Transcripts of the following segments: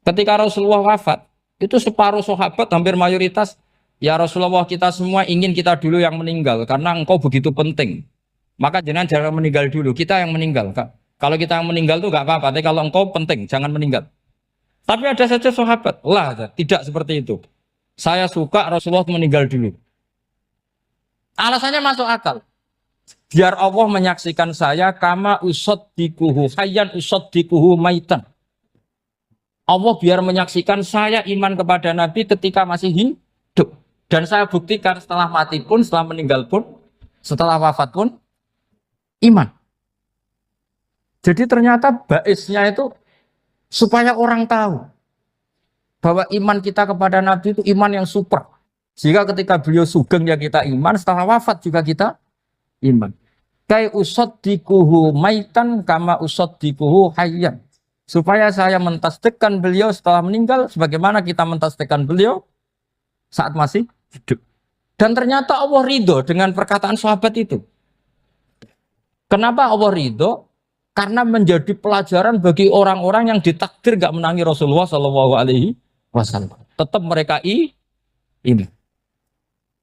Ketika Rasulullah wafat, itu separuh sahabat hampir mayoritas, ya Rasulullah kita semua ingin kita dulu yang meninggal karena engkau begitu penting. Maka jangan jangan meninggal dulu, kita yang meninggal. Kak. Kalau kita yang meninggal tuh gak apa-apa, tapi kalau engkau penting, jangan meninggal. Tapi ada saja sahabat, lah tidak seperti itu. Saya suka Rasulullah meninggal dulu. Alasannya masuk akal. Biar Allah menyaksikan saya kama usod dikuhu hayyan usod dikuhu maitan. Allah biar menyaksikan saya iman kepada Nabi ketika masih hidup. Dan saya buktikan setelah mati pun, setelah meninggal pun, setelah wafat pun, iman. Jadi ternyata baisnya itu supaya orang tahu bahwa iman kita kepada Nabi itu iman yang super. Sehingga ketika beliau sugeng ya kita iman, setelah wafat juga kita iman. Kai usod dikuhu maitan kama usod dikuhu hayyan. Supaya saya mentasdikkan beliau setelah meninggal, sebagaimana kita mentasdikkan beliau saat masih hidup. Dan ternyata Allah ridho dengan perkataan sahabat itu. Kenapa Allah ridho? Karena menjadi pelajaran bagi orang-orang yang ditakdir gak menangi Rasulullah Shallallahu Alaihi Wasallam. Tetap mereka ini.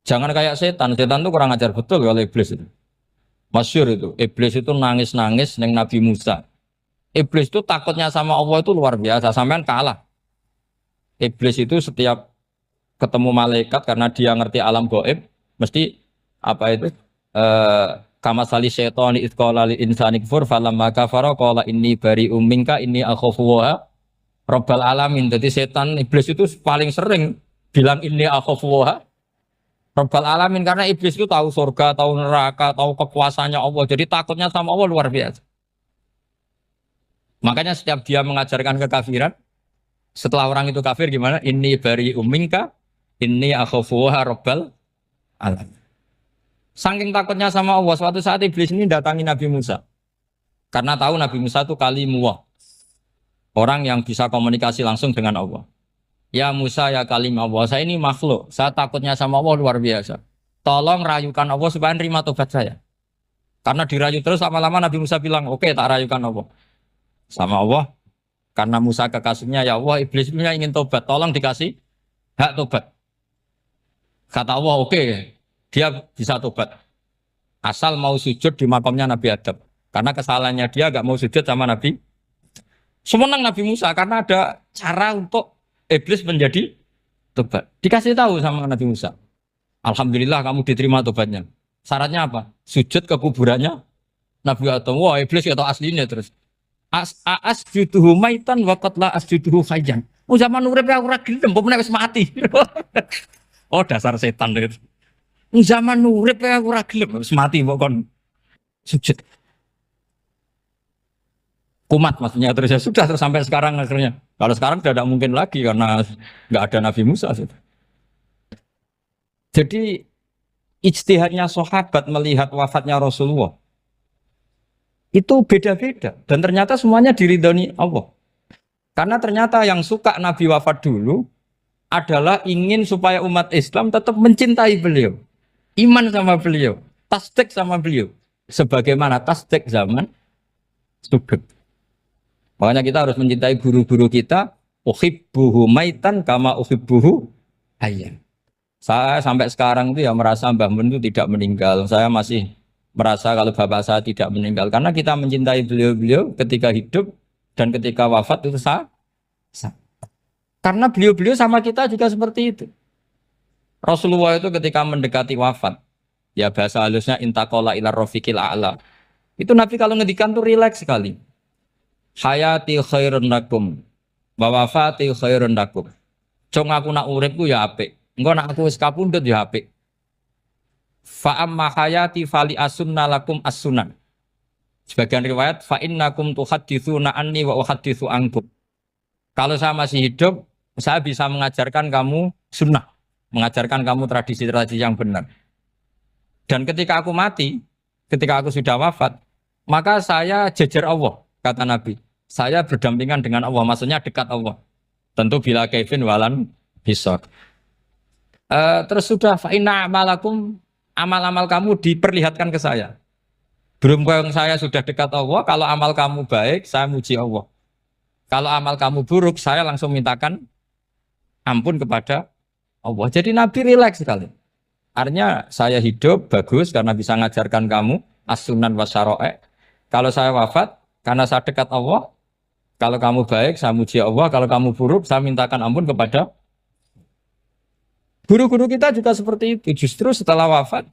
Jangan kayak setan. Setan itu kurang ajar betul kalau iblis itu. Masyhur itu. Iblis itu nangis-nangis neng Nabi Musa. Iblis itu takutnya sama Allah itu luar biasa. Sampean kalah. Iblis itu setiap ketemu malaikat karena dia ngerti alam gaib, mesti apa itu? Kama sali syaitani id qala lil insani kfur falamma kafara qala inni bari'um minka inni akhafu wa rabbal alamin. Jadi setan iblis itu paling sering bilang inni akhafu wa rabbal alamin karena iblis itu tahu surga, tahu neraka, tahu kekuasaannya Allah. Jadi takutnya sama Allah luar biasa. Makanya setiap dia mengajarkan kekafiran, setelah orang itu kafir gimana? Inni bari'um minka inni akhafu wa rabbal alamin. Saking takutnya sama Allah, suatu saat iblis ini datangi Nabi Musa. Karena tahu Nabi Musa itu kalimullah. Orang yang bisa komunikasi langsung dengan Allah. Ya Musa ya kalim Allah, saya ini makhluk. Saya takutnya sama Allah luar biasa. Tolong rayukan Allah supaya nerima tobat saya. Karena dirayu terus lama-lama Nabi Musa bilang, oke, tak rayukan Allah. Sama Allah. Karena Musa kekasihnya, ya Allah iblis punya ingin tobat. Tolong dikasih hak tobat. Kata Allah, oke. Dia bisa tobat. Asal mau sujud di makamnya Nabi Adam. Karena kesalahannya dia gak mau sujud sama Nabi. Semenang Nabi Musa karena ada cara untuk iblis menjadi tobat. Dikasih tahu sama Nabi Musa. Alhamdulillah kamu diterima tobatnya. Syaratnya apa? Sujud ke kuburannya Nabi Adam. Wah iblis ya tahu aslinya terus. Asjuduhu maitan wa qatla asjuduhu hayyan. Oh zaman urip aku ora gelem, mbok nek wis mati. Oh dasar setan itu. Zaman urip aku ora gelem wis mati mbok kon sujud. Kumat maksudnya terus ya sudah terus sampai sekarang akhirnya. Kalau sekarang sudah tidak mungkin lagi karena nggak ada Nabi Musa. Jadi ijtihadnya sahabat melihat wafatnya Rasulullah itu beda-beda dan ternyata semuanya diridhoni Allah. Karena ternyata yang suka Nabi wafat dulu adalah ingin supaya umat Islam tetap mencintai beliau. Iman sama beliau, tasdik sama beliau. Sebagaimana tasdik zaman sugeng. Makanya kita harus mencintai guru-guru kita. Uhibbuhu maitan kama uhibbuhu hayyan. Saya sampai sekarang itu ya merasa Mbah Mun itu tidak meninggal. Saya masih merasa kalau bapak saya tidak meninggal. Karena kita mencintai beliau-beliau ketika hidup dan ketika wafat itu sah. Karena beliau-beliau sama kita juga seperti itu. Rasulullah itu ketika mendekati wafat, ya bahasa halusnya intaqala ila rafiqil a'la. Itu Nabi kalau ngedikan tuh rileks sekali. Hayati khairun lakum wa wafati khairun lakum. Cong aku nak uripku ya apik. Engko nak aku wis kapundhut ya apik. Fa amma hayati fali asunna lakum as-sunan. Sebagian riwayat fa innakum tuhadditsuna anni wa uhadditsu ankum. Kalau saya masih hidup, saya bisa mengajarkan kamu sunnah, mengajarkan kamu tradisi-tradisi yang benar. Dan ketika aku mati, ketika aku sudah wafat, maka saya jejer Allah, kata Nabi. Saya berdampingan dengan Allah, maksudnya dekat Allah. Tentu bila kaifin walan hisab. Terus sudah fa'inna amalakum, amal-amal kamu diperlihatkan ke saya. Berhubung saya sudah dekat Allah, kalau amal kamu baik, saya muji Allah. Kalau amal kamu buruk, saya langsung mintakan ampun kepada Allah. Jadi Nabi rileks sekali. Artinya saya hidup bagus karena bisa ngajarkan kamu as-sunan wa syara'i'. Kalau saya wafat karena saya dekat Allah. Kalau kamu baik, saya muji Allah. Kalau kamu buruk, saya mintakan ampun kepada guru-guru kita juga seperti itu. Justru setelah wafat,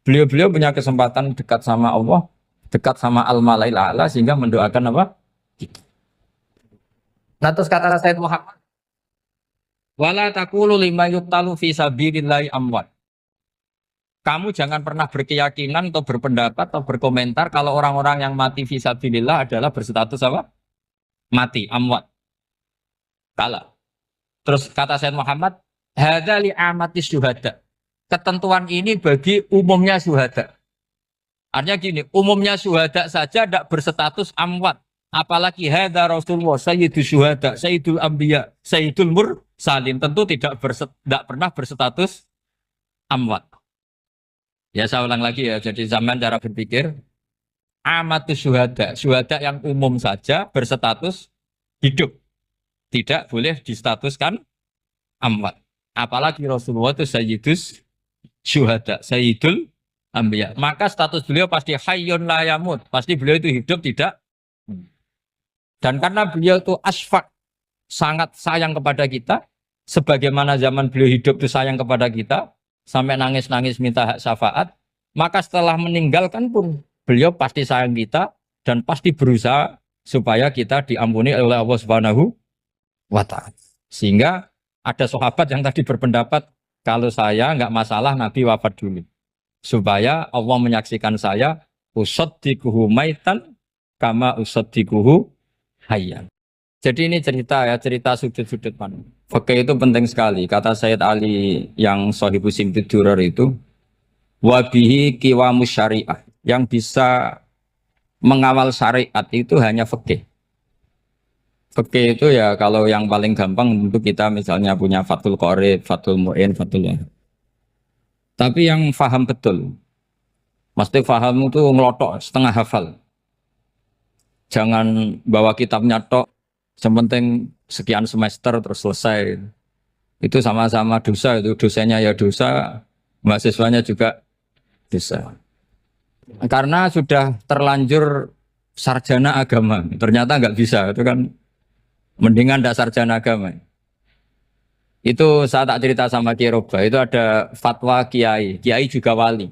beliau-beliau punya kesempatan dekat sama Allah, dekat sama Al-Malail A'la sehingga mendoakan apa? Nah terus kata Sayyid Muhammad, wala taqulu lima yuqtalu fi sabilillahi amwat. Kamu jangan pernah berkeyakinan atau berpendapat atau berkomentar kalau orang-orang yang mati fi sabilillah adalah berstatus apa? Mati, amwat. Kalah. Terus kata Sayyid Muhammad, hadza li amatis syuhada. Ketentuan ini bagi umumnya syuhada. Artinya gini, umumnya syuhada saja tidak berstatus amwat. Apalagi hadza Rasulullah, sayyidul syuhada, sayyidul anbiya, sayyidul mursalin. Tentu tidak pernah berstatus amwat. Ya saya ulang lagi ya, jadi zaman cara berpikir, amatus syuhada, syuhada yang umum saja berstatus hidup. Tidak boleh distatuskan amwat. Apalagi Rasulullah itu sayyidus syuhada, sayyidul anbiya. Maka status beliau pasti hayyun la yamut. Pasti beliau itu hidup tidak. Dan karena beliau itu asfaq, sangat sayang kepada kita, sebagaimana zaman beliau hidup itu sayang kepada kita, sampai nangis-nangis minta hak syafaat, maka setelah meninggalkan pun beliau pasti sayang kita dan pasti berusaha supaya kita diampuni oleh Allah Subhanahu wa ta'ala. Sehingga ada sahabat yang tadi berpendapat kalau saya nggak masalah Nabi wafat dulu. Supaya Allah menyaksikan saya usaddiquhu maitan kama usaddiquhu hayyan. Jadi ini cerita ya, cerita sudut-sudut mana. Fikih itu penting sekali. Kata Sayyid Ali yang Shahibu Simtid Durar itu, wabihi kiwamus syariah. Yang bisa mengawal syariat itu hanya fikih. Fikih itu ya kalau yang paling gampang untuk kita misalnya punya Fathul Qorib, Fathul Mu'in, Fathul Wahab. Tapi yang faham betul, mesti faham itu ngelotok setengah hafal. Jangan bawa kitabnya tok, yang penting sekian semester terus selesai. Itu sama-sama dosa, itu dosanya ya dosa, mahasiswanya juga dosa. Karena sudah terlanjur sarjana agama, ternyata nggak bisa, itu kan mendingan ndak sarjana agama. Itu saya tak cerita sama Kiai Roba, itu ada fatwa kiai, kiai juga wali.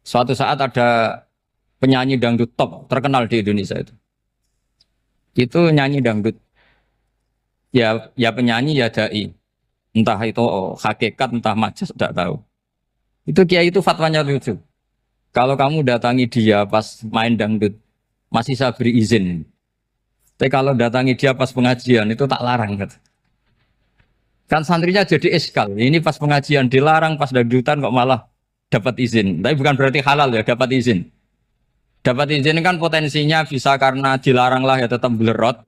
Suatu saat ada penyanyi dangdut top terkenal di Indonesia itu nyanyi dangdut. Ya penyanyi ya dai. Entah itu hakikat entah majas tidak tahu. Itu kiai itu fatwanya lucu. Kalau kamu datangi dia pas main dangdut masih saya beri izin. Tapi kalau datangi dia pas pengajian itu tak larang gitu. Kan santrinya jadi eskal. Ini pas pengajian dilarang, pas dangdutan kok malah dapat izin. Tapi bukan berarti halal ya, dapat izin. Dapat izin kan potensinya bisa karena dilarang lah ya tetap belerot.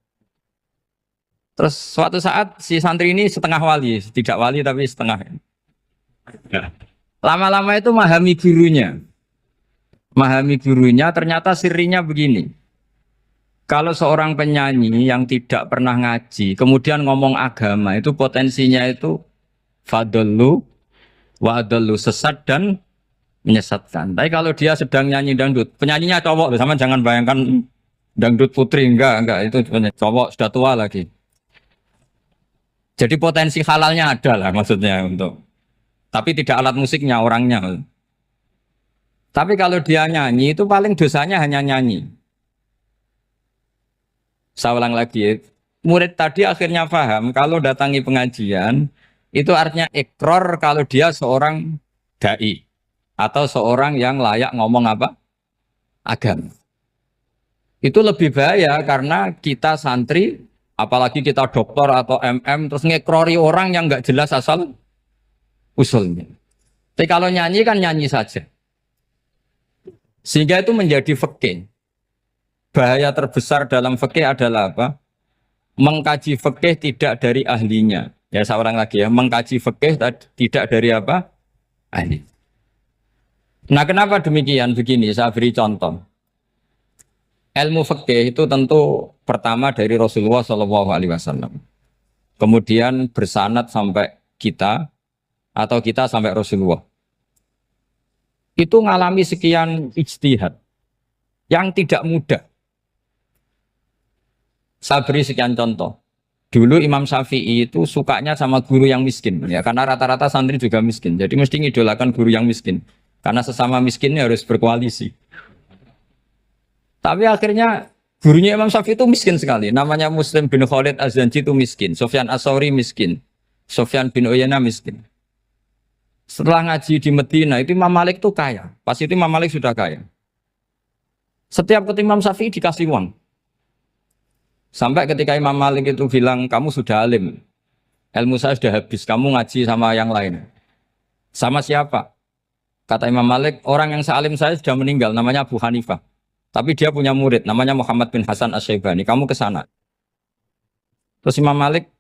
Terus suatu saat si santri ini setengah wali, tidak wali tapi setengah. Ya. Lama-lama itu memahami gurunya. Memahami gurunya ternyata sirinya begini. Kalau seorang penyanyi yang tidak pernah ngaji, kemudian ngomong agama, itu potensinya itu fadallu wa adallu, sesat dan menyesatkan. Tapi kalau dia sedang nyanyi dangdut, penyanyinya cowok, sama jangan bayangkan dangdut putri, enggak, itu cowok sudah tua lagi. Jadi potensi halalnya ada lah maksudnya untuk, tapi tidak alat musiknya, orangnya. Tapi kalau dia nyanyi itu paling dosanya hanya nyanyi. Saya ulang lagi, murid tadi akhirnya paham kalau datangi pengajian itu artinya ikrar kalau dia seorang dai atau seorang yang layak ngomong apa? Agama. Itu lebih bahaya karena kita santri, apalagi kita doktor atau MM, terus ngekrori orang yang nggak jelas asal usulnya. Tapi kalau nyanyi kan nyanyi saja. Sehingga itu menjadi fikih. Bahaya terbesar dalam fikih adalah apa? Mengkaji fikih tidak dari ahlinya. Ya saya ulang lagi ya, mengkaji fikih tidak dari apa? Ahli. Nah kenapa demikian? Begini, saya beri contoh. Ilmu fikih itu tentu pertama dari Rasulullah Shallallahu Alaihi Wasallam. Kemudian bersanad sampai kita atau kita sampai Rasulullah. Itu ngalami sekian ijtihad yang tidak mudah. Saya beri sekian contoh. Dulu Imam Syafi'i itu sukanya sama guru yang miskin, ya karena rata-rata santri juga miskin. Jadi mesti ngidolakan guru yang miskin, karena sesama miskinnya harus berkoalisi. Tapi akhirnya gurunya Imam Syafi'i itu miskin sekali. Namanya Muslim bin Khalid Az-Zanji itu miskin, Sufyan As-Tsauri miskin, Sufyan bin Uyainah miskin. Setelah ngaji di Medina itu Imam Malik itu kaya. Pas itu Imam Malik sudah kaya. Setiap ketemu Imam Syafi'i dikasih uang. Sampai ketika Imam Malik itu bilang, kamu sudah alim, ilmu saya sudah habis, kamu ngaji sama yang lain. Sama siapa? Kata Imam Malik, orang yang sealim saya sudah meninggal, namanya Abu Hanifah. Tapi dia punya murid, namanya Muhammad bin Hasan Asy-Syaibani, kamu ke sana. Terus Imam Malik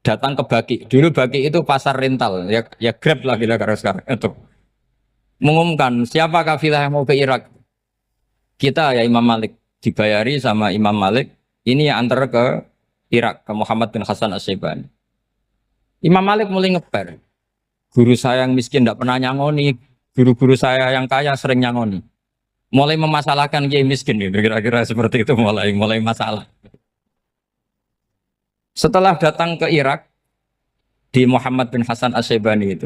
datang ke Baqi. Dulu Baqi itu pasar rental, ya Grab lah kira-kira sekarang. Itu mengumumkan, siapa kafilah yang mau ke Irak? Kita ya Imam Malik, dibayari sama Imam Malik. Ini yang antar ke Irak, ke Muhammad bin Hasan Asy-Syaibani. Imam Malik mulai ngeper. Guru saya yang miskin tidak pernah nyangoni, guru-guru saya yang kaya sering nyangoni. Mulai memasalahkan kiai miskin, gitu. Kira-kira seperti itu mulai masalah. Setelah datang ke Irak, di Muhammad bin Hasan Asy-Syaibani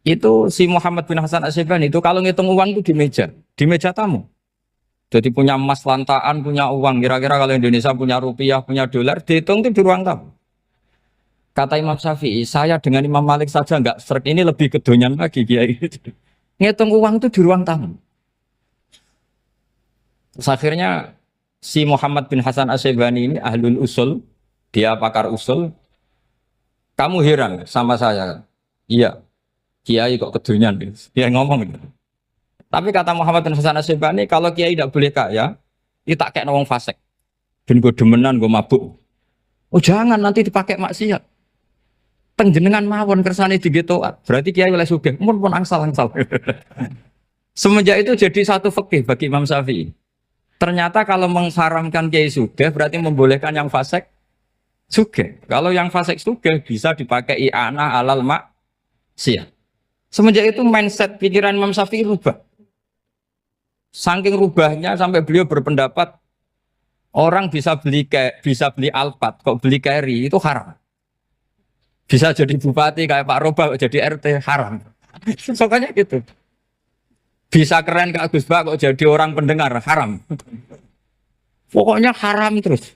itu si Muhammad bin Hasan Asy-Syaibani itu kalau ngitung uang itu di meja tamu. Jadi punya emas lantaan, punya uang. Kira-kira kalau Indonesia punya rupiah, punya dolar, dihitung itu di ruang tamu. Kata Imam Syafi'i, saya dengan Imam Malik saja nggak seret, ini lebih kedonyan lagi kiai. Ngitung uang itu di ruang tamu. Terus akhirnya si Muhammad bin Hasan Asy-Syaibani ini ahlul usul, dia pakar usul. Kamu heran sama saya? Iya, kiai kok kedonyan. Dia ngomong gitu. Tapi kata Muhammad bin Hasan Asy-Syaibani, kalau kiai tidak boleh kaya, itu tak kayak wong fasik. Ben gue demenan, gue mabuk. Oh jangan, nanti dipakai maksiat. Penjenengan mawon kersane digetoat. Berarti kiai oleh sugih, mun pun angsal-angsal. Semenjak itu jadi satu fikih bagi Imam Syafi'i. Ternyata kalau mengharamkan kiai sugih, berarti membolehkan yang fasik sugih. Kalau yang fasik sugih bisa dipakai i'anah alal maksiat. Semenjak itu mindset pikiran Imam Syafi'i rubah. Saking rubahnya sampai beliau berpendapat orang bisa beli Alphard, kok beli carry itu haram. Bisa jadi bupati kayak Pak Roba jadi RT haram. Soalnya gitu. Bisa keren Kak Gus Bak kok jadi orang pendengar haram. Pokoknya haram terus.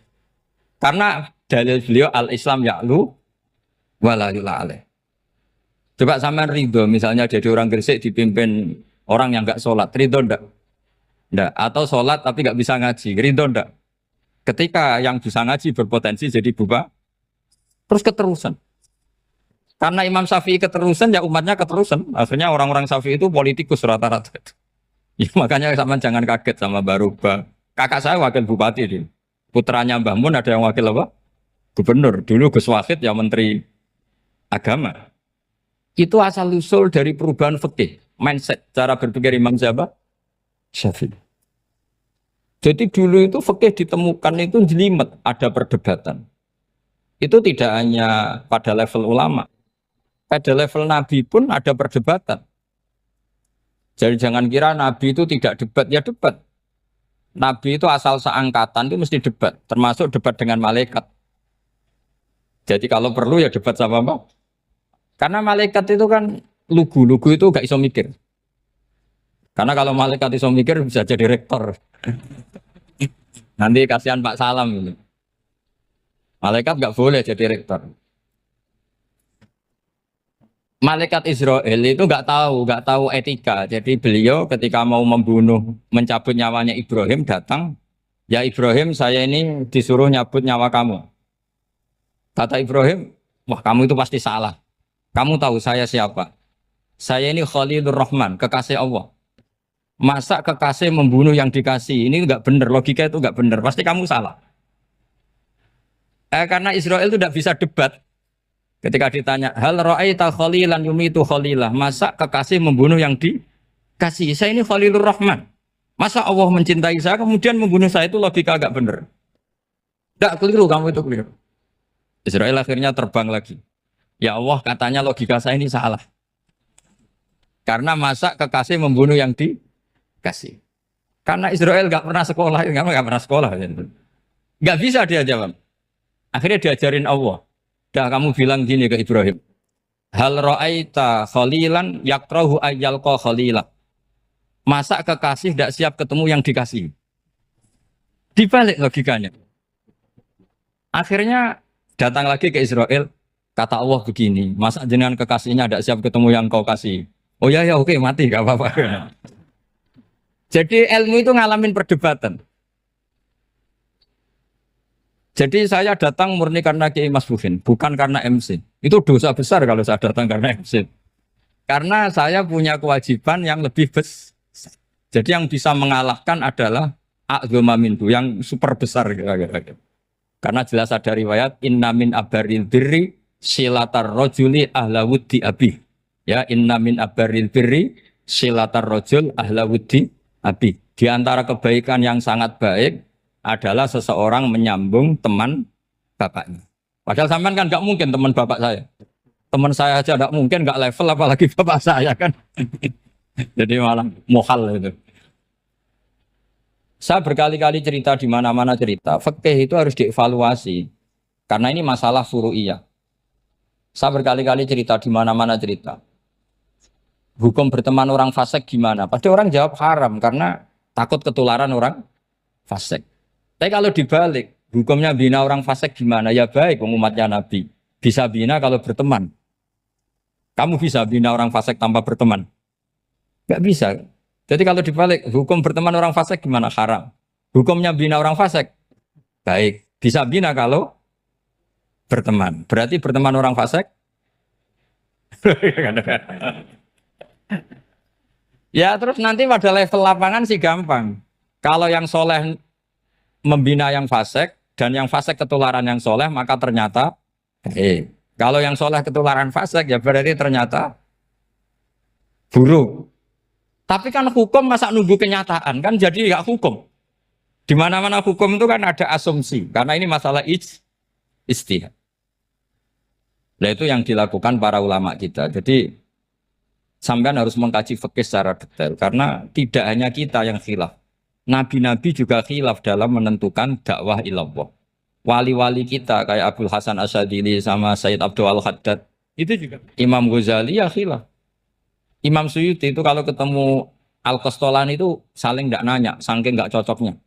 Karena dalil beliau al-Islam ya'lu wala yula alaih. Coba sampean ridho misalnya jadi orang Gresik dipimpin orang yang enggak sholat, ridho enggak? Enggak. Atau sholat tapi enggak bisa ngaji, ridho enggak? Ketika yang bisa ngaji berpotensi jadi buba, terus keterusan. Karena Imam Syafi'i keterusan, ya umatnya keterusan. Akhirnya orang-orang Syafi'i itu politikus rata-rata. Ya, makanya sampean jangan kaget sama Baruba. Kakak saya wakil bupati ini. Putranya Mbah Mun ada yang wakil apa? Gubernur. Dulu Gus Wahid ya menteri agama. Itu asal usul dari perubahan fikih, mindset, cara berpikir Imam Syafi'i. Jadi dulu itu fikih ditemukan itu jelimet, ada perdebatan. Itu tidak hanya pada level ulama, pada level Nabi pun ada perdebatan. Jadi jangan kira Nabi itu tidak debat, ya debat. Nabi itu asal seangkatan itu mesti debat, termasuk debat dengan malaikat. Jadi kalau perlu ya debat sama apa? Karena malaikat itu kan lugu itu gak iso mikir. Karena kalau malaikat iso mikir bisa jadi rektor. Nanti kasihan Pak Salam ini. Malaikat gak boleh jadi rektor. Malaikat Israel itu gak tahu etika. Jadi beliau ketika mau membunuh, mencabut nyawanya Ibrahim datang, ya Ibrahim saya ini disuruh nyabut nyawa kamu. Kata Ibrahim, wah kamu itu pasti salah. Kamu tahu saya siapa? Saya ini Khalilur Rahman, kekasih Allah. Masa kekasih membunuh yang dikasih? Ini enggak benar, logika itu enggak benar. Pasti kamu salah. Karena Israel itu tidak bisa debat. Ketika ditanya, hal ra'aita khalilan yumitu khalilah. Masa kekasih membunuh yang dikasih? Saya ini Khalilur Rahman. Masa Allah mencintai saya kemudian membunuh saya, itu logika enggak benar. Tidak keliru, kamu itu keliru. Israel akhirnya terbang lagi. Ya Allah, katanya logika saya ini salah. Karena masa kekasih membunuh yang dikasih. Karena Israel nggak pernah sekolah, nggak pernah sekolah. Nggak bisa dia jawab. Akhirnya diajarin Allah. Dah kamu bilang gini ke Ibrahim. Hal ra'aita khalilan yakrahu ayyalqa khalila. Masa kekasih tidak siap ketemu yang dikasih. Dibalik logikanya. Akhirnya datang lagi ke Israel. Kata Allah begini. Masa jenengan kekasihnya tidak siap ketemu yang kau kasih. Oh ya ya oke mati gak apa-apa. Jadi ilmu itu ngalamin perdebatan. Jadi saya datang murni karena Kiai Mas Buhin, bukan karena MC. Itu dosa besar kalau saya datang karena MC. Karena saya punya kewajiban yang lebih besar. Jadi yang bisa mengalahkan adalah a'dzama minhu, yang super besar kira-kira. Karena jelas ada riwayat inna min abaril birri silatar rajuli ahla wuddi abi. Ya, inna min abaril birri silatar rajul ahla wuddi abi. Di antara kebaikan yang sangat baik adalah seseorang menyambung teman bapaknya. Padahal sampean kan nggak mungkin teman bapak saya. Teman saya aja nggak mungkin nggak level apalagi bapak saya kan. Jadi malah mohal itu. Saya berkali-kali cerita di mana-mana cerita, fikih itu harus dievaluasi. Karena ini masalah furu'iyah. Saya berkali-kali cerita di mana-mana cerita. Hukum berteman orang fasik gimana? Pasti orang jawab haram karena takut ketularan orang fasik. Tapi kalau dibalik, hukumnya bina orang fasik gimana? Ya baik, umatnya Nabi. Bisa bina kalau berteman. Kamu bisa bina orang fasik tanpa berteman? Gak bisa. Jadi kalau dibalik, hukum berteman orang fasik gimana? Haram. Hukumnya bina orang fasik? Baik. Bisa bina kalau berteman. Berarti berteman orang fasik? Ya terus nanti pada level lapangan sih gampang. Kalau yang soleh membina yang fasik dan yang fasik ketularan yang soleh, maka ternyata kalau yang soleh ketularan fasik ya berarti ternyata buruk. Tapi kan hukum masa nunggu kenyataan kan jadi nggak hukum. Di mana-mana hukum itu kan ada asumsi karena ini masalah ijtihad. Nah itu yang dilakukan para ulama kita. Jadi sampean harus mengkaji fikih secara detail karena tidak hanya kita yang khilaf. Nabi-nabi juga khilaf dalam menentukan dakwah ilallah. Wali-wali kita kayak Abdul Hasan Asyadili sama Sayyid Abdul Al-Haddad itu juga. Imam Ghazali ya khilaf. Imam Suyuti itu kalau ketemu Al-Qastolani itu saling tidak nanya, saking nggak cocoknya.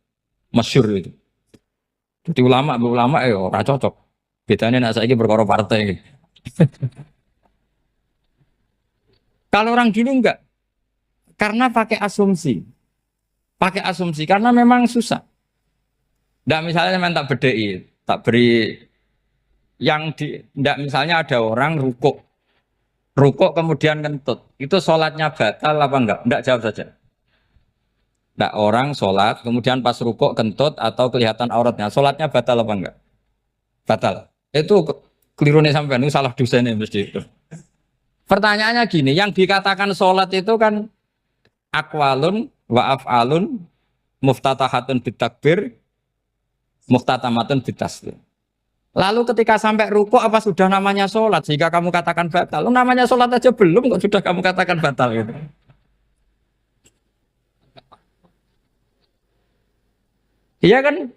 Masyhur itu. Jadi ulama ora cocok. Bedanya nak saiki perkara partai. Kalau orang dulu enggak. Karena pakai asumsi. Pakai asumsi karena memang susah. Enggak misalnya memang tak bedai, tak beri yang di enggak misalnya ada orang rukuk kemudian kentut. Itu sholatnya batal apa enggak? Enggak, jawab saja. Enggak, orang sholat kemudian pas rukuk kentut atau kelihatan auratnya, sholatnya batal apa enggak? Batal. Itu keliru nih sampai ini salah dosennya mesti itu. Pertanyaannya gini, yang dikatakan sholat itu kan aqwalun wa af'alun muftatahatun bitakbir muftatamatun bitaslim. Lalu ketika sampai ruku apa sudah namanya sholat sehingga kamu katakan batal? Namanya sholat aja belum kok sudah kamu katakan batal gitu. Iya kan?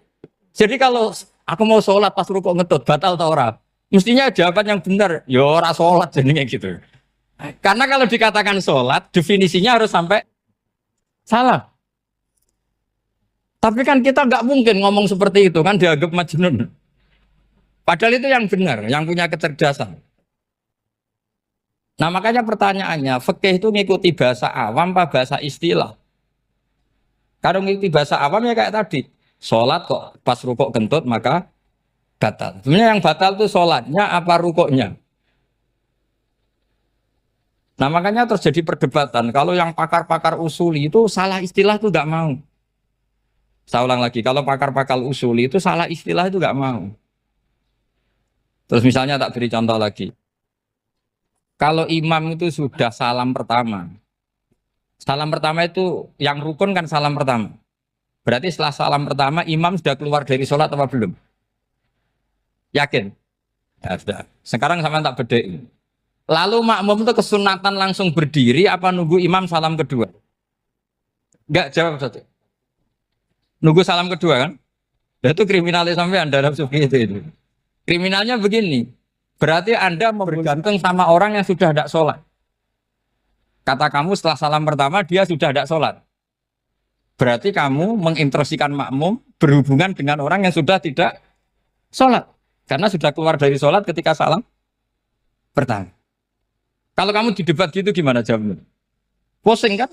Jadi kalau aku mau sholat pas ruku ngetut batal atau ora? Mestinya jawaban yang benar, ya ora sholat jadinya gitu. Karena kalau dikatakan sholat definisinya harus sampai salah. Tapi kan kita nggak mungkin ngomong seperti itu kan dianggap majnun. Padahal itu yang benar, yang punya kecerdasan. Nah makanya pertanyaannya, fikih itu ngikuti bahasa awam apa bahasa istilah? Kalau ngikuti bahasa awam ya kayak tadi, sholat kok pas rukuk kentut maka batal. Sebenarnya yang batal itu sholatnya apa rukuknya? Nah makanya terjadi perdebatan. Kalau yang pakar-pakar usuli itu salah istilah itu nggak mau. Saya ulang lagi, kalau pakar-pakar usuli itu salah istilah itu nggak mau. Terus misalnya tak beri contoh lagi. Kalau imam itu sudah salam pertama. Salam pertama itu yang rukun kan salam pertama. Berarti setelah salam pertama imam sudah keluar dari sholat apa belum? Yakin? Ya sudah. Sekarang sama tak bedai. Lalu makmum itu kesunatan langsung berdiri apa nunggu imam salam kedua? Enggak, jawab satu. Nunggu salam kedua kan? Dan itu kriminalis sampai Anda sufi itu. Kriminalnya begini. Berarti Anda bergantung sama orang yang sudah tidak sholat. Kata kamu setelah salam pertama dia sudah tidak sholat. Berarti kamu menginstruksikan makmum berhubungan dengan orang yang sudah tidak sholat. Karena sudah keluar dari sholat ketika salam pertama. Kalau kamu di debat gitu gimana jawabnya? Pusing kan?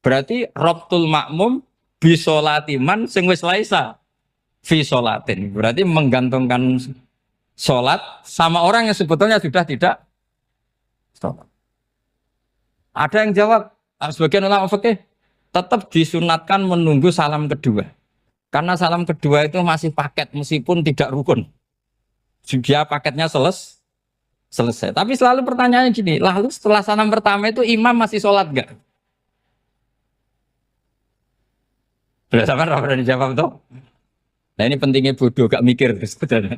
Berarti robtul makmum bisolatiman sing wis laisa fi sholatin. Berarti menggantungkan sholat sama orang yang sebetulnya sudah tidak sholat. Ada yang jawab, sebagian ulama fikih tetap disunatkan menunggu salam kedua. Karena salam kedua itu masih paket meskipun tidak rukun. Dia paketnya selesai. Tapi selalu pertanyaannya gini, lalu setelah salam pertama itu imam masih sholat enggak? Sudah sama berani jawab tuh? Nah ini pentingnya bodoh, gak mikir sebenarnya.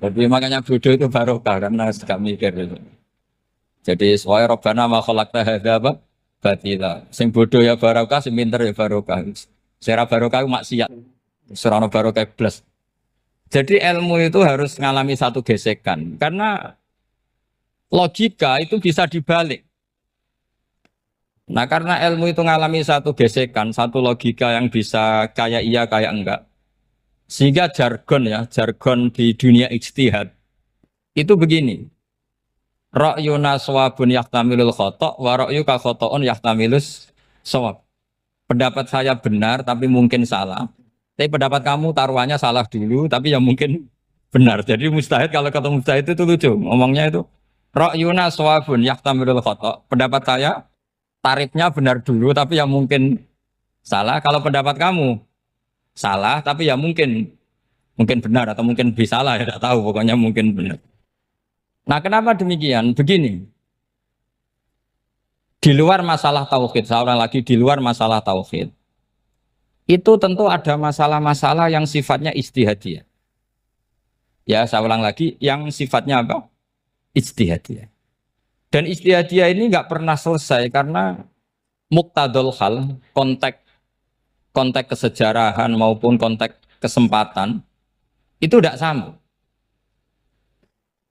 Jadi makanya bodoh itu barokah karena gak mikir. Jadi soalnya Rabbana ma khalaqta hadza apa? Batila. Sing bodoh ya barokah, sing pinter ya barokah. Sera barokah maksiat. Serana barokah plus. Jadi ilmu itu harus mengalami satu gesekan karena logika itu bisa dibalik. Nah karena ilmu itu mengalami satu gesekan, satu logika yang bisa kayak iya kayak enggak. Sehingga jargon di dunia ijtihad itu begini. Ra'yuna shawabun yahtamilul khata' wa ra'yuka khata'un yahtamilus shawab. Pendapat saya benar tapi mungkin salah. Tapi pendapat kamu taruhannya salah dulu tapi ya mungkin benar. Jadi mustahid kalau kata mustahid itu lucu. Ngomongnya itu ra'yuna shawabun yahtamilul khata'. Pendapat saya tarifnya benar dulu tapi ya mungkin salah. Kalau pendapat kamu salah tapi ya mungkin benar atau mungkin bisa salah ya tidak tahu pokoknya mungkin benar. Nah kenapa demikian? Begini, di luar masalah tauhid, saya ulang lagi di luar masalah tauhid, itu tentu ada masalah-masalah yang sifatnya ijtihadiyah. Ya saya ulang lagi, yang sifatnya apa? Ijtihadiyah. Dan ijtihadiyah ini nggak pernah selesai karena muqtadul hal, konteks kesejarahan maupun konteks kesempatan itu tidak sama.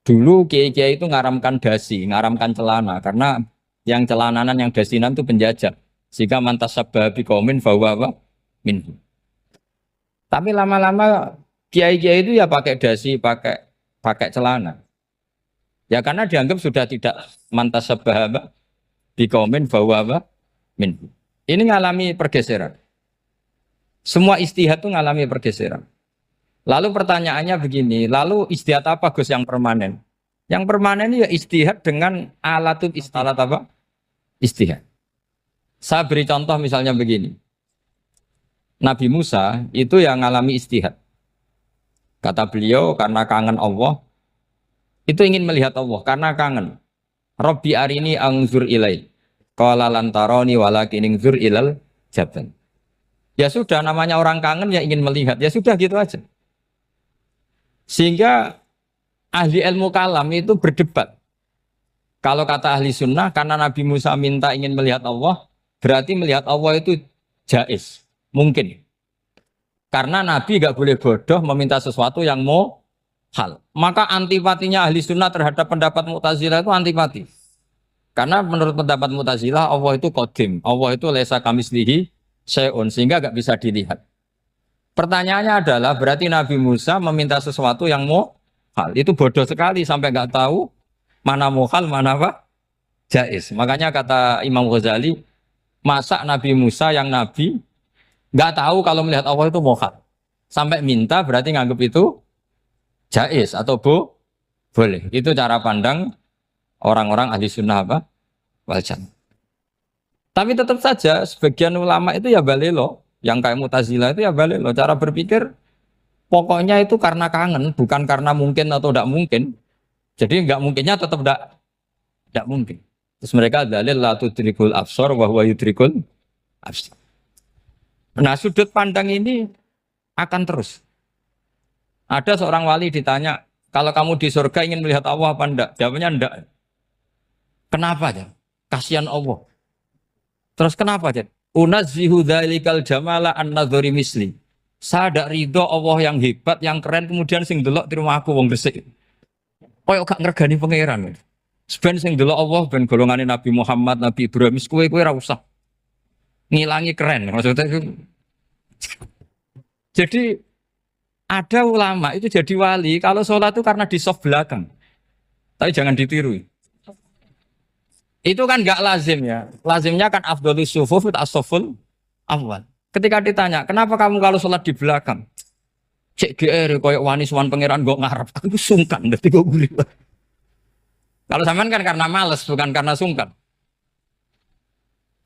Dulu kiai-kiai itu ngaramkan dasi, ngaramkan celana karena yang celananan yang dasinan itu penjajah. Sehingga mantas sabah biqaumin bahwa apa? Minhu. Tapi lama-lama kiai-kiai itu ya pakai dasi, pakai celana. Ya karena dianggap sudah tidak mantas sabah biqaumin bahwa apa? Minhu. Ini ngalami pergeseran. Semua istihad itu ngalami pergeseran. Lalu pertanyaannya begini, lalu istihad apa Gus yang permanen? Yang permanen ya istihad dengan alatut istihad apa? Istihad. Saya beri contoh misalnya begini. Nabi Musa itu yang ngalami istihad. Kata beliau karena kangen Allah, itu ingin melihat Allah karena kangen. Rabbi arini anzur ilai. Qala lan tarani walakin anzur ilal jabal. Ya sudah namanya orang kangen ya ingin melihat. Ya sudah gitu aja. Sehingga ahli ilmu kalam itu berdebat. Kalau kata ahli sunnah, karena Nabi Musa minta ingin melihat Allah, berarti melihat Allah itu jaiz, mungkin. Karena Nabi gak boleh bodoh meminta sesuatu yang mau hal. Maka antipatinya ahli sunnah terhadap pendapat Mu'tazilah itu antipati. Karena menurut pendapat Mu'tazilah, Allah itu qadim, Allah itu laisa kamislihi syai'un, sehingga gak bisa dilihat. Pertanyaannya adalah berarti Nabi Musa meminta sesuatu yang muhal. Itu bodoh sekali sampai nggak tahu mana muhal, mana apa? Jaiz. Makanya kata Imam Ghazali, masa Nabi Musa yang Nabi nggak tahu kalau melihat Allah itu muhal. Sampai minta berarti nganggap itu jaiz atau boleh. Itu cara pandang orang-orang ahli sunnah apa? Wal jannah. Tapi tetap saja sebagian ulama itu ya balelo. Yang kayak Mu'tazilah itu ya balik loh cara berpikir pokoknya itu karena kangen bukan karena mungkin atau tidak mungkin. Jadi nggak mungkinnya tetap tidak mungkin. Terus mereka dalil la tudrikul absar wa huwa yudrikul absar. Nah sudut pandang ini akan terus. Ada seorang wali ditanya, kalau kamu di surga ingin melihat Allah apa enggak? Jawabnya enggak. Kenapa aja? Kasihan Allah. Terus kenapa aja? Unazzihu dzalikal jamala an nadzari misli. Saya tidak ridho Allah yang hebat, yang keren, kemudian sing delok di rumah aku wong gresik. Koyok gak ngergani pangeran. Sebenarnya sing delok Allah ben golongane Nabi Muhammad, Nabi Ibrahim, kowe ra usah ngilangi keren. Maksudnya itu. Jadi ada ulama itu jadi wali kalau sholat itu karena di soft belakang. Tapi jangan ditiru. Itu kan gak lazim ya. Lazimnya kan afdhalus sufuf as-saful awal. Ketika ditanya, kenapa kamu kalau sholat di belakang? Cek GR koyok wani suwan pangeran gak ngarep. Aku sungkan dadi kok gurih. Kalau sampean kan karena males bukan karena sungkan.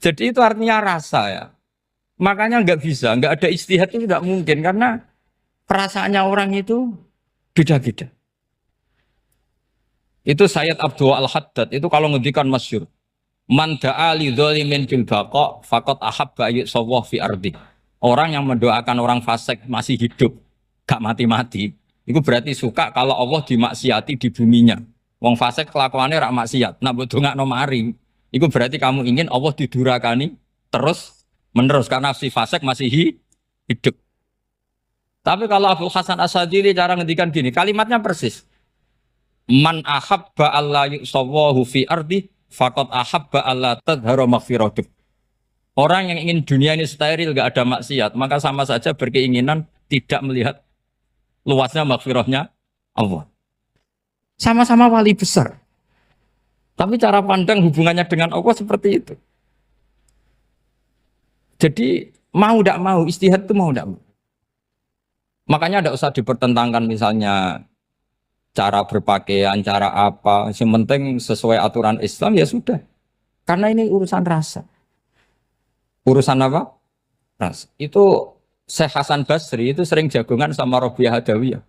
Jadi itu artinya rasa ya. Makanya nggak bisa, nggak ada ijtihad itu tidak mungkin karena perasaannya orang itu beda-beda. Itu Sayyid Abdul Al-Haddad itu kalau ngendikan masyhur. Man da'a li dzalimin bil baqa faqad ahabba yusawwa fi ardi. Orang yang mendoakan orang fasik masih hidup, gak mati-mati, itu berarti suka kalau Allah dimaksiati di buminya. Wong fasik kelakuannya rak maksiat. Nah mbok dongakno mari, itu berarti kamu ingin Allah didurakani terus menerus karena si fasik masih hidup. Tapi kalau Abu Hasan As-Sadili cara ngendikan gini, kalimatnya persis. Man ahabba alla yusawwahu fi ardi faqad ahabba alla tadhara maghfiratuh. Orang yang ingin dunia ini steril gak ada maksiat, maka sama saja berkeinginan tidak melihat luasnya maghfirahnya Allah. Sama-sama wali besar. Tapi cara pandang hubungannya dengan Allah seperti itu. Jadi mau tidak mau, istihad itu mau tidak mau. Makanya tidak usah dipertentangkan misalnya cara berpakaian, cara apa. Yang penting sesuai aturan Islam ya sudah. Karena ini urusan rasa. Urusan apa? Rasa. Itu Syekh Hasan Basri itu sering jagongan sama Robiah Hadawiyah.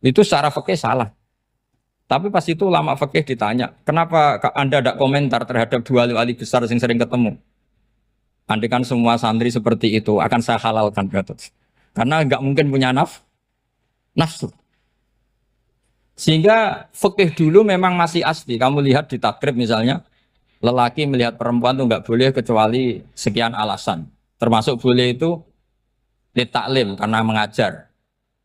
Itu secara fikih salah. Tapi pas itu ulama fikih ditanya, kenapa Anda tidak komentar terhadap dua wali besar yang sering ketemu? Andai kan semua santri seperti itu akan saya halalkan, Gatot. Karena nggak mungkin punya nafsu. Sehingga fikih dulu memang masih asli. Kamu lihat di takrib misalnya, lelaki melihat perempuan itu nggak boleh kecuali sekian alasan. Termasuk boleh itu li taklim karena mengajar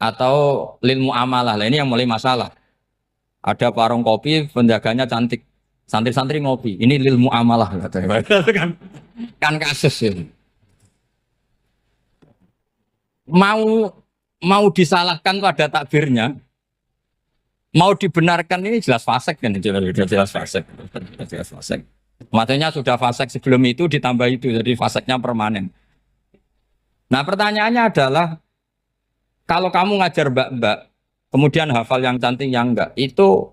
atau lil muamalah. Lah ini yang mulai masalah. Ada warung kopi, penjaganya cantik. Santri-santri ngopi. Ini lil muamalah katanya. Kan kasus ini. Mau disalahkan pada takbirnya, mau dibenarkan ini jelas fasik kan, jelas fasik. Jelas fasik. Maksudnya sudah fasik sebelum itu ditambah itu, jadi fasiknya permanen. Nah pertanyaannya adalah, kalau kamu ngajar mbak-mbak, kemudian hafal yang cantik yang enggak, itu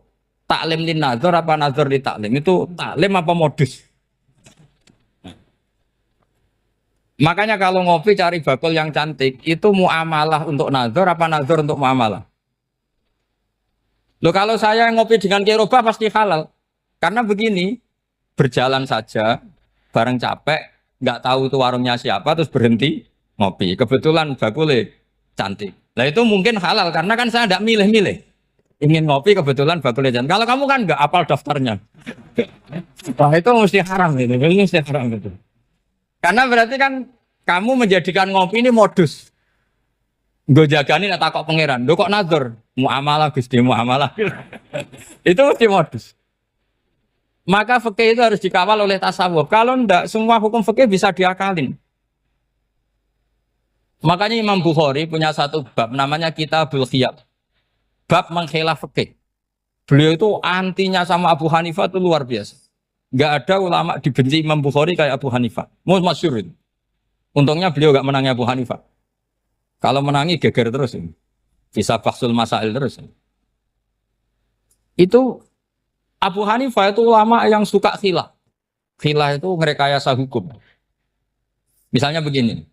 taklim lin nazar apa nazar li taklim? Itu taklim apa modus? Makanya kalau ngopi cari bakul yang cantik, itu muamalah untuk nazar apa nazar untuk muamalah? Loh kalau saya ngopi dengan kirobah pasti halal. Karena begini, berjalan saja, bareng capek, nggak tahu itu warungnya siapa, terus berhenti ngopi. Kebetulan bakulnya cantik. Nah itu mungkin halal, karena kan saya tidak milih-milih. Ingin ngopi kebetulan bakulnya cantik. Kalau kamu kan nggak apal daftarnya. Wah itu mesti haram itu, mesti haram itu. Karena berarti kan kamu menjadikan ngopi ini modus. Gue jagani nak takok pangeran. Lo kok nazar? Muamalah Gusti muamalah. Itu mesti modus. Maka fikih itu harus dikawal oleh tasawuf. Kalau ndak semua hukum fikih bisa diakalin. Makanya Imam Bukhari punya satu bab namanya Kitabul Khiyab. Bab mengkhilaf fikih. Beliau itu antinya sama Abu Hanifah itu luar biasa. Nggak ada ulama dibenci Imam Bukhari kayak Abu Hanifah. Masyhur itu. Untungnya beliau nggak menangi Abu Hanifah. Kalau menangi geger terus ini. Bisa bahsul masail terus. Itu Abu Hanifah itu ulama yang suka khilaf. Khilaf itu merekayasa hukum. Misalnya begini.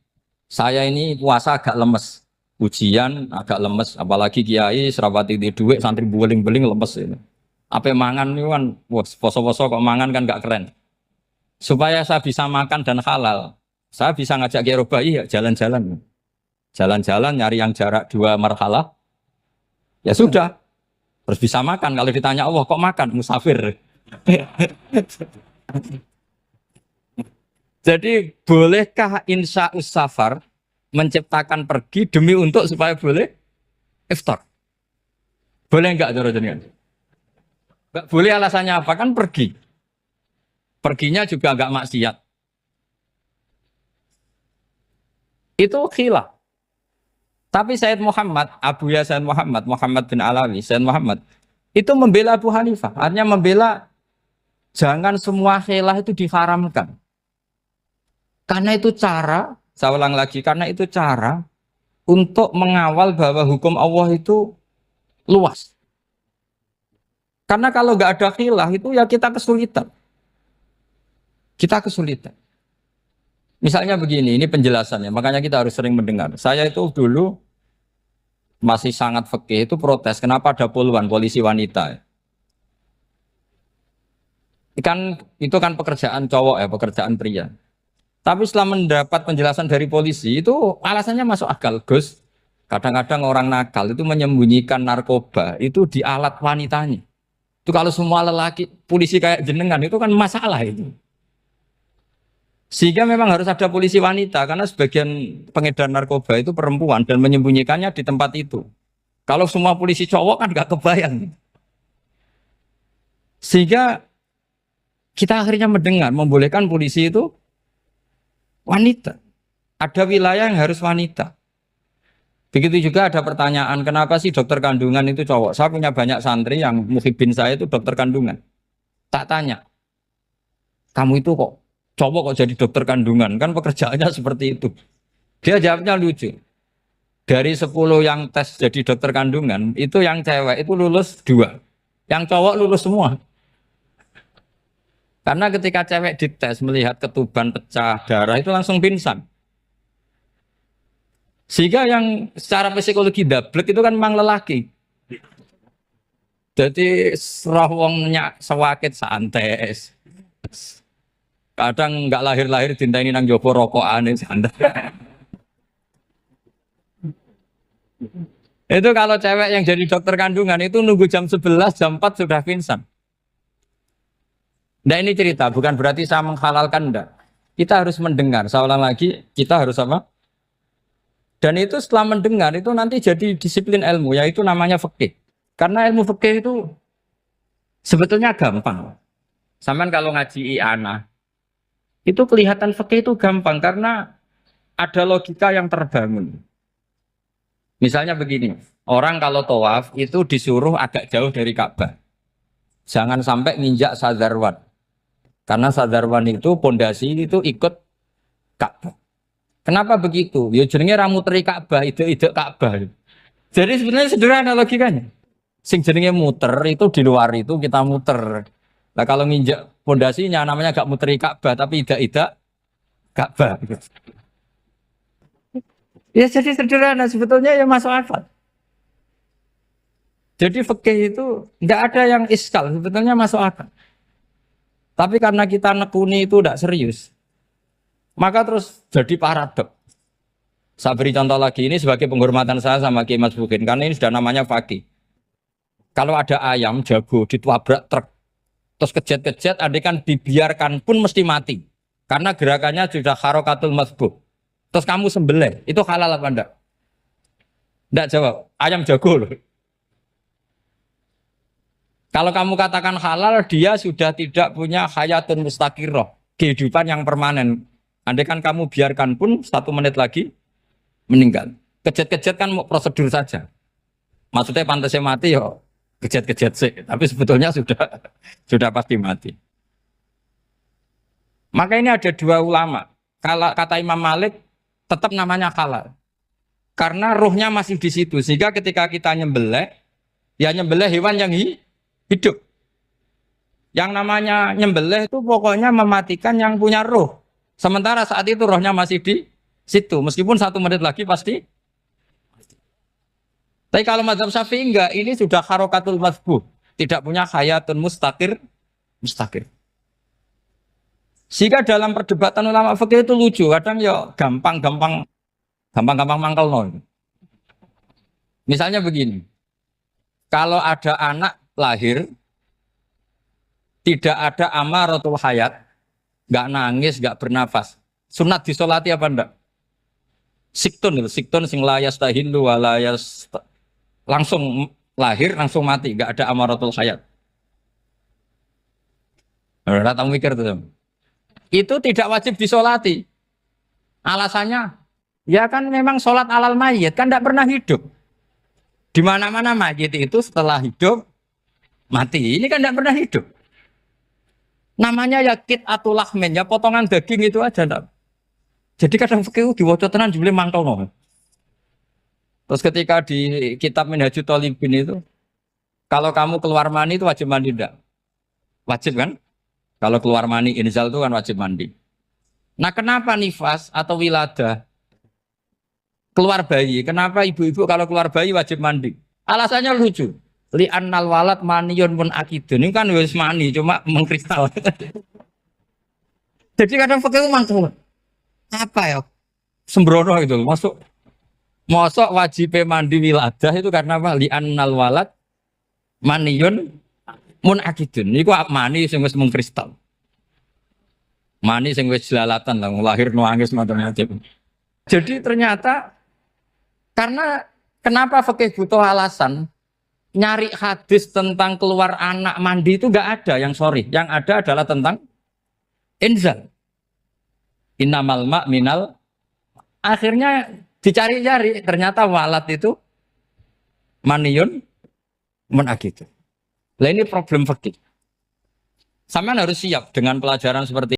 Saya ini puasa agak lemes. Ujian agak lemes. Apalagi kiai serapati di duit santri beling-beling lemes ini. Apa mangan itu kan, poso-poso kok mangan kan gak keren. Supaya saya bisa makan dan halal, saya bisa ngajak kiai robai ya jalan-jalan. Jalan-jalan nyari yang jarak 2 marhalah, Ya sudah, terus bisa makan. Kalau ditanya Allah kok makan musafir. Jadi bolehkah insya safar menciptakan pergi demi untuk supaya boleh iftar? Boleh enggak cara jenengan? Enggak boleh, alasannya apa? Kan pergi. Perginya juga enggak maksiat. Itu khilaf. Tapi Sayyid Muhammad, Abu Ya Sayyid Muhammad, Muhammad bin Alawi, Sayyid Muhammad, itu membela Abu Hanifah. Artinya membela jangan semua khilaf itu diharamkan. Karena itu cara, saya ulang lagi, karena itu cara untuk mengawal bahwa hukum Allah itu luas. Karena kalau nggak ada khilaf itu ya kita kesulitan. Kita kesulitan. Misalnya begini, ini penjelasannya, makanya kita harus sering mendengar. Saya itu dulu masih sangat fikih itu protes, kenapa ada puluhan polisi wanita? Itu kan pekerjaan cowok ya, pekerjaan pria. Tapi setelah mendapat penjelasan dari polisi itu alasannya masuk akal, Gus. Kadang-kadang orang nakal itu menyembunyikan narkoba itu di alat wanitanya. Itu kalau semua lelaki polisi kayak jenengan itu kan masalah itu. Sehingga memang harus ada polisi wanita karena sebagian pengedar narkoba itu perempuan dan menyembunyikannya di tempat itu. Kalau semua polisi cowok kan nggak kebayang. Sehingga kita akhirnya mendengar membolehkan polisi itu wanita. Ada wilayah yang harus wanita. Begitu juga ada pertanyaan, kenapa sih dokter kandungan itu cowok? Saya punya banyak santri yang muhibin saya itu dokter kandungan. Tak tanya, kamu itu kok cowok kok jadi dokter kandungan? Kan pekerjaannya seperti itu. Dia jawabnya lucu. Dari 10 yang tes jadi dokter kandungan, itu yang cewek itu lulus 2. Yang cowok lulus semua. Karena ketika cewek dites melihat ketuban pecah darah itu langsung pingsan. Sehingga yang secara psikologi dablek itu kan memang lelaki. Jadi roh wongnya sewakit santai. Kadang nggak lahir-lahir cinta ini nang jopo rokokan santai. Itu kalau cewek yang jadi dokter kandungan itu nunggu jam 11, jam 4 sudah pingsan. Nah ini cerita, bukan berarti saya menghalalkan, enggak. Kita harus mendengar, saya ulang lagi, kita harus apa? Dan itu setelah mendengar, itu nanti jadi disiplin ilmu, yaitu namanya fikih. Karena ilmu fikih itu sebetulnya gampang. Sampai kalau ngaji i'anah, itu kelihatan fikih itu gampang, karena ada logika yang terbangun. Misalnya begini, orang kalau tawaf itu disuruh agak jauh dari Ka'bah. Jangan sampai nginjak sadarwan. Karena sadarwan itu pondasi itu ikut Ka'bah. Kenapa begitu? Ya jenenge ra muteri Ka'bah, ide-ide Ka'bah. Jadi sebenarnya sederhana logikanya. Sing jenenge muter itu di luar itu kita muter. Nah kalau nginjak pondasinya namanya gak muteri Ka'bah tapi ide-ide Ka'bah. Ya jadi sederhana sebetulnya ya masuk akal. Jadi fikih itu nggak ada yang iskal, sebetulnya masuk akal. Tapi karena kita nekuni itu tidak serius, maka terus jadi paradok. Saya beri contoh lagi, ini sebagai penghormatan saya sama Kiai Mas Bukin, karena ini sudah namanya fakih. Kalau ada ayam jago ditabrak truk, terus kejet-kejet, andai kan dibiarkan pun mesti mati. Karena gerakannya sudah harokatul masbuh. Terus kamu sembelih, itu halal apa enggak? Enggak jawab, ayam jago loh. Kalau kamu katakan halal, dia sudah tidak punya hayatun mustaqirroh, kehidupan yang permanen. Andai kan kamu biarkan pun 1 menit lagi meninggal. Kejet-kejet kan prosedur saja. Maksudnya pantasnya mati ya kejet-kejet sih, tapi sebetulnya sudah pasti mati. Maka ini ada 2 ulama. Kalau kata Imam Malik tetap namanya halal. Karena ruhnya masih di situ, sehingga ketika kita nyembelih, ya nyembelih hewan yang hidup. Yang namanya nyembelih itu pokoknya mematikan yang punya roh. Sementara saat itu rohnya masih di situ. Meskipun 1 menit lagi pasti. Tapi kalau mazhab Syafi'i enggak, ini sudah harokatul masbuh. Tidak punya hayatun mustaqir. Sehingga dalam perdebatan ulama fikih itu lucu. Kadang ya gampang-gampang mangkel no. Misalnya begini. Kalau ada anak lahir tidak ada amaratul hayat, nggak nangis, nggak bernafas, sunat disolati apa enggak? Siktun itu, siktun sing layas tahillu walayas langsung lahir langsung mati, nggak ada amaratul hayat. Rata mikir tuh. Itu tidak wajib disolati. Alasannya, ya kan memang sholat alal mayit kan tidak pernah hidup. Di mana-mana mayit itu setelah hidup mati. Ini kan tidak pernah hidup. Namanya ya kit atau lahmen, ya potongan daging itu aja. Enggak. Jadi kadang fikih diwaca tenan jebule mangkelno. Terus ketika di kitab Minhajul Thalibin itu, kalau kamu keluar mani itu wajib mandi enggak? Wajib kan? Kalau keluar mani inzal itu kan wajib mandi. Nah kenapa nifas atau wiladah keluar bayi? Kenapa ibu-ibu kalau keluar bayi wajib mandi? Alasannya lucu. Li annal walad maniyun pun akidun. Ini kan wis mani cuma mengkristal. Jadi kadang pakai mangkel. Apa ya? Sembrono gitu. Masuk wajib mandi wiladah itu karena apa? Li annal walad maniyun mun akidun. Niku mani sing wis mengkristal. Mani sing wis jelalatan lah lahir nuangis macam-macam. Jadi ternyata karena kenapa fikih butuh alasan? Nyari hadis tentang keluar anak mandi itu nggak ada yang sorry. Yang ada adalah tentang inzal. Innamal ma' minal. Akhirnya dicari-cari. Ternyata walad itu maniyun menakit. Nah ini problem fikih. Sampean harus siap dengan pelajaran seperti